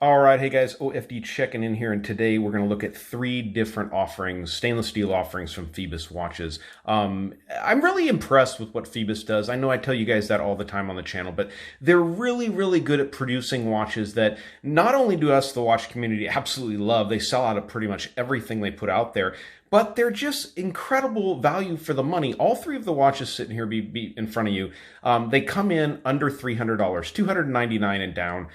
All right, hey guys, OFD checking in here, and today we're going to look at three different offerings, stainless steel offerings from Phoibos watches. I'm really impressed with what Phoibos does. I know I tell you guys that all the time on the channel, but they're really, really good at producing watches that not only do us, the watch community, absolutely love, they sell out of pretty much everything they put out there, but they're just incredible value for the money. All three of the watches sitting here be in front of you, they come in under $300, $299 and down.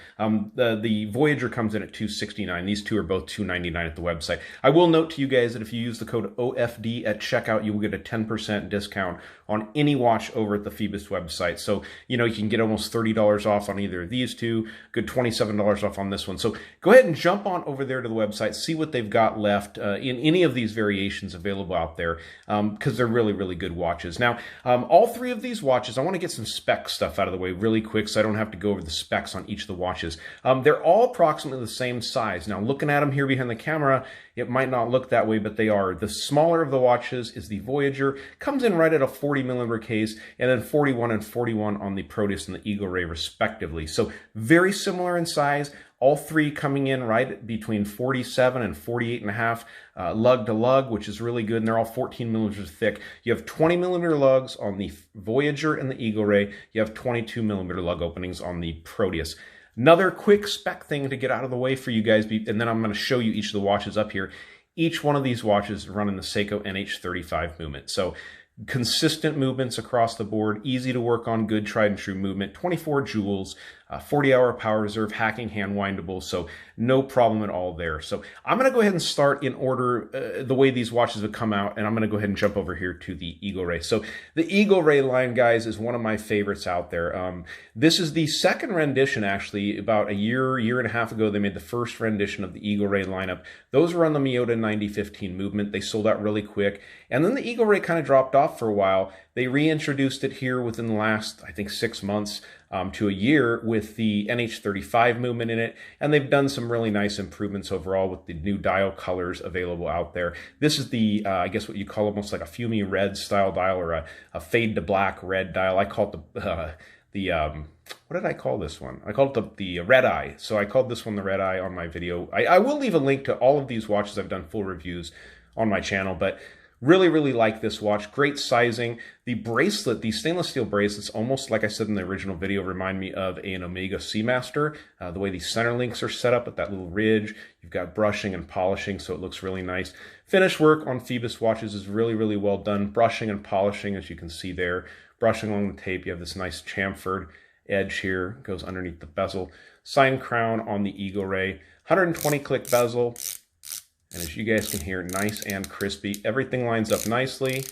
The Voyager comes in at $269. These two are both $299 at the website. I will note to you guys that if you use the code OFD at checkout, you will get a 10% discount on any watch over at the Phoibos website. So, you can get almost $30 off on either of these two, good $27 off on this one. So go ahead and jump on over there to the website, see what they've got left in any of these variations available out there, because they're really, really good watches. Now, all three of these watches, I want to get some spec stuff out of the way really quick so I don't have to go over the specs on each of the watches. They're all approximately the same size. Now, looking at them here behind the camera, it might not look that way, but they are. The smaller of the watches is the Voyager, comes in right at a 40 millimeter case, and then 41 and 41 on the Proteus and the Eagle Ray respectively. So very similar in size. All three coming in right between 47 and 48 and a half lug to lug, which is really good. And they're all 14 millimeters thick. You have 20 millimeter lugs on the Voyager and the Eagle Ray. You have 22 millimeter lug openings on the Proteus. Another quick spec thing to get out of the way for you guys, and then I'm going to show you each of the watches up here. Each one of these watches run in the Seiko NH35 movement. So consistent movements across the board, easy to work on, good tried and true movement, 24 joules, 40-hour power reserve, hacking, hand windable, so no problem at all there. So I'm going to go ahead and start in order the way these watches have come out, and I'm going to go ahead and jump over here to the Eagle Ray. So the Eagle Ray line, guys, is one of my favorites out there. This is the second rendition, actually. About a year and a half ago, they made the first rendition of the Eagle Ray lineup. Those were on the Miyota 9015 movement. They sold out really quick, and then the Eagle Ray kind of dropped off for a while. They reintroduced it here within the last, I think, 6 months to a year with the NH35 movement in it, and they've done some really nice improvements overall with the new dial colors available out there. This is the, I guess what you call almost like a fumey red style dial, or a fade to black red dial. I call it what did I call this one? I called it the red eye. So I called this one the red eye on my video. I will leave a link to all of these watches. I've done full reviews on my channel, but really, really like this watch. Great sizing. The bracelet, the stainless steel bracelets, almost like I said in the original video, remind me of an Omega Seamaster. The way the center links are set up with that little ridge. You've got brushing and polishing, so it looks really nice. Finish work on Phoibos watches is really, really well done. Brushing and polishing, as you can see there. Brushing along the tape, you have this nice chamfered edge here. Goes underneath the bezel. Sign crown on the Eagle Ray. 120 click bezel. And as you guys can hear, nice and crispy. Everything lines up nicely.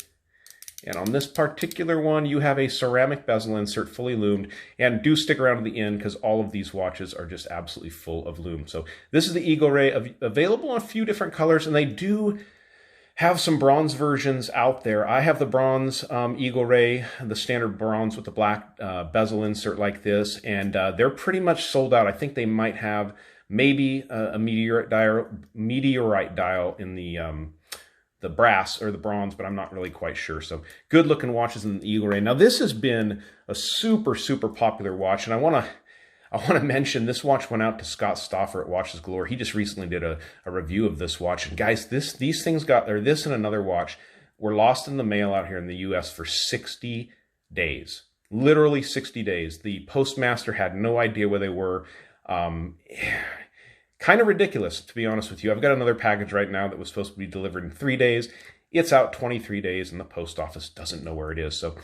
And on this particular one, you have a ceramic bezel insert, fully loomed. And do stick around to the end, because all of these watches are just absolutely full of lume. So this is the Eagle Ray, available in a few different colors, and they do have some bronze versions out there. I have the bronze Eagle Ray, the standard bronze with the black bezel insert like this, and they're pretty much sold out. I think they might have maybe a meteorite dial in the brass or the bronze, but I'm not really quite sure. So good looking watches in the Eagle Ray. Now this has been a super, super popular watch, and I want to mention this watch went out to Scott Stauffer at Watches Galore. He just recently did a review of this watch, and guys, these things this and another watch were lost in the mail out here in the US for 60 days. Literally 60 days. The postmaster had no idea where they were. Kind of ridiculous, to be honest with you. I've got another package right now that was supposed to be delivered in 3 days. It's out 23 days, and the post office doesn't know where it is. So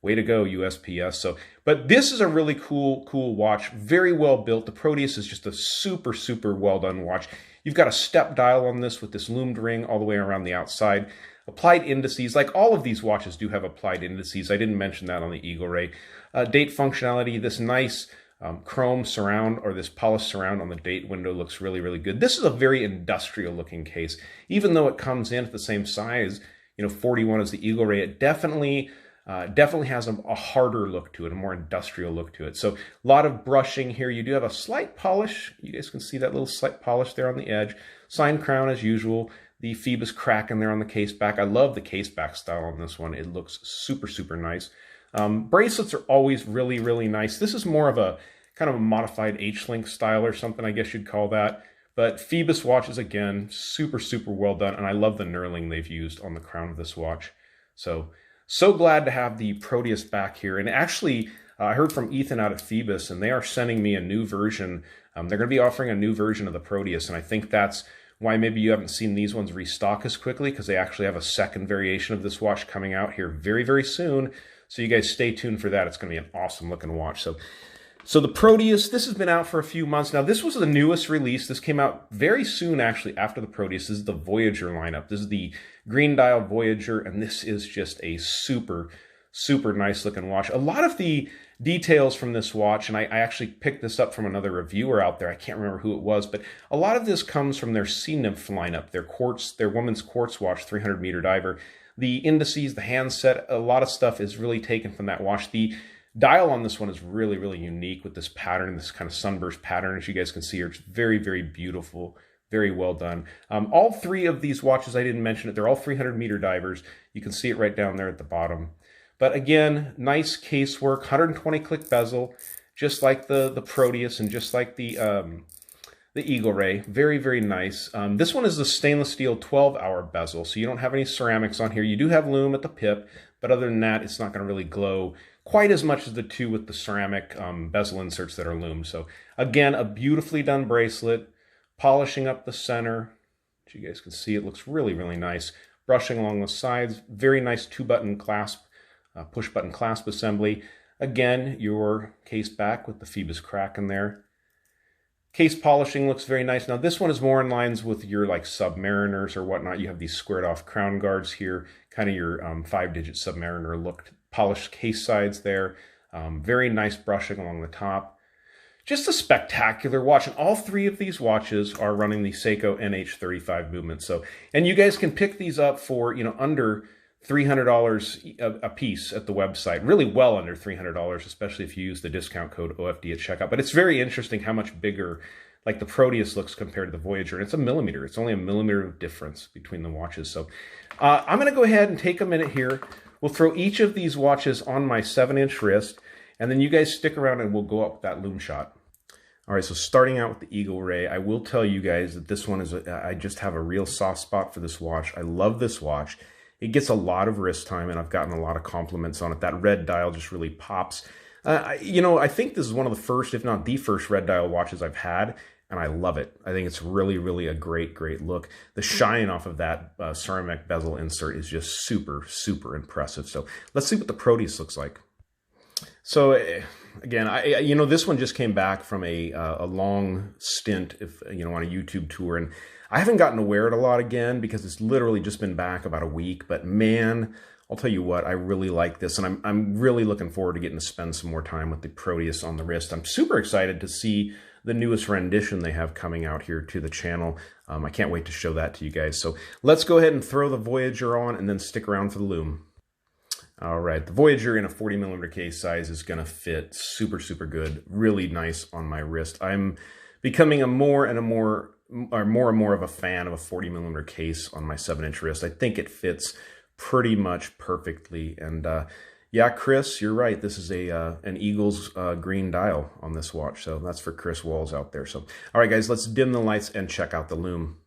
way to go, USPS. But this is a really cool watch. Very well built. The Proteus is just a super, super well done watch. You've got a step dial on this with this loomed ring all the way around the outside. Applied indices, like all of these watches do have applied indices. I didn't mention that on the Eagle Ray. Date functionality, this nice chrome surround, or this polished surround on the date window, looks really, really good. This is a very industrial looking case. Even though it comes in at the same size, 41 as the Eagle Ray, it definitely has a harder look to it, a more industrial look to it. So a lot of brushing here. You do have a slight polish. You guys can see that little slight polish there on the edge. Sign crown as usual. The Phoibos crack in there on the case back. I love the case back style on this one. It looks super, super nice. Bracelets are always really, really nice. This is more of a kind of a modified H-link style or something, I guess you'd call that. But Phoibos watches, again, super, super well done. And I love the knurling they've used on the crown of this watch. So glad to have the Proteus back here. And actually, I heard from Ethan out at Phoibos, and they are sending me a new version. They're going to be offering a new version of the Proteus. And I think that's why maybe you haven't seen these ones restock as quickly, because they actually have a second variation of this watch coming out here very, very soon. So you guys stay tuned for that. It's going to be an awesome looking watch. So the Proteus, this has been out for a few months now. This was the newest release. This came out very soon, actually, after the Proteus. This is the Voyager lineup. This is the green dial Voyager, and this is just a super, super nice looking watch. A lot of the details from this watch, and I actually picked this up from another reviewer out there. I can't remember who it was, but a lot of this comes from their Sea Nymph lineup, their woman's quartz watch, 300 meter diver. The indices, the handset, a lot of stuff is really taken from that watch. The dial on this one is really, really unique with this pattern, this kind of sunburst pattern, as you guys can see here. It's very, very beautiful, very well done. All three of these watches, I didn't mention it, they're all 300 meter divers. You can see it right down there at the bottom. But again, nice casework, 120 click bezel, just like the Proteus and just like the Eagle Ray. Very, very nice. This one is the stainless steel 12-hour bezel, so you don't have any ceramics on here. You do have lume at the pip, but other than that, it's not going to really glow quite as much as the two with the ceramic bezel inserts that are lume. So again, a beautifully done bracelet, polishing up the center. As you guys can see, it looks really, really nice. Brushing along the sides, very nice two-button clasp, push-button clasp assembly. Again, your case back with the Phoibos crack in there. Case polishing looks very nice. Now this one is more in lines with your like Submariners or whatnot. You have these squared off crown guards here, kind of your 5-digit Submariner look. Polished case sides there. Very nice brushing along the top. Just a spectacular watch. And all three of these watches are running the Seiko NH35 movement. So, and you guys can pick these up for, under $300 a piece at the website. Really well under $300, especially if you use the discount code OFD at checkout. But it's very interesting how much bigger like the Proteus looks compared to the Voyager. And it's a millimeter. It's only a millimeter of difference between the watches. So I'm going to go ahead and take a minute here. We'll throw each of these watches on my 7-inch wrist, and then you guys stick around and we'll go up with that lume shot. All right, so starting out with the Eagle Ray, I will tell you guys that this one is, I just have a real soft spot for this watch. I love this watch. It gets a lot of wrist time, and I've gotten a lot of compliments on it. That red dial just really pops. I think this is one of the first, if not the first, red dial watches I've had, and I love it. I think it's really, really a great, great look. The shine off of that ceramic bezel insert is just super, super impressive. So let's see what the Proteus looks like. So again, this one just came back from a long stint, on a YouTube tour, and I haven't gotten to wear it a lot again because it's literally just been back about a week. But man, I'll tell you what, I really like this, and I'm really looking forward to getting to spend some more time with the Proteus on the wrist. I'm super excited to see the newest rendition they have coming out here to the channel. I can't wait to show that to you guys. So let's go ahead and throw the Voyager on and then stick around for the lume. All right, the Voyager in a 40mm case size is going to fit super, super good. Really nice on my wrist. I'm becoming more and more of a fan of a 40mm case on my 7-inch wrist. I think it fits pretty much perfectly. And yeah, Chris, you're right. This is an Eagles green dial on this watch. So that's for Chris Walls out there. So, all right, guys, let's dim the lights and check out the lume.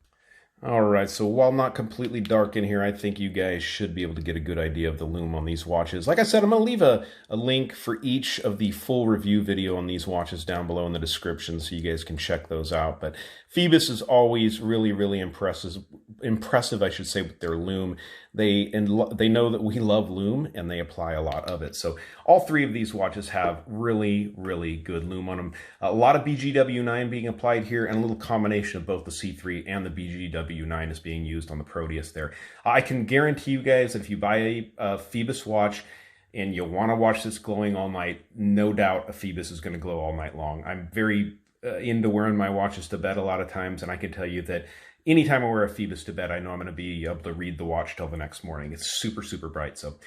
All right, so while not completely dark in here, I think you guys should be able to get a good idea of the lume on these watches. Like I said, I'm going to leave a link for each of the full review video on these watches down below in the description so you guys can check those out. But Phoibos is always really, really impressive, I should say, with their lume. They know that we love lume, and they apply a lot of it. So all three of these watches have really, really good lume on them. A lot of BGW9 being applied here, and a little combination of both the C3 and the BGW9 is being used on the Proteus there. I can guarantee you guys that if you buy a Phoibos watch and you want to watch this glowing all night, no doubt a Phoibos is going to glow all night long. I'm very into wearing my watches to bed a lot of times, and I can tell you that anytime I wear a Phoibos to bed, I know I'm going to be able to read the watch till the next morning. It's super, super bright. So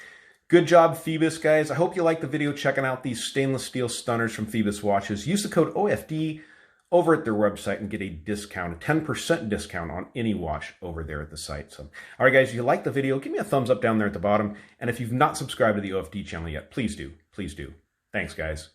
good job, Phoibos, guys. I hope you liked the video checking out these stainless steel stunners from Phoibos watches. Use the code OFD over at their website and get a discount, a 10% discount on any watch over there at the site. So, all right, guys, if you liked the video, give me a thumbs up down there at the bottom. And if you've not subscribed to the OFD channel yet, please do. Please do. Thanks, guys.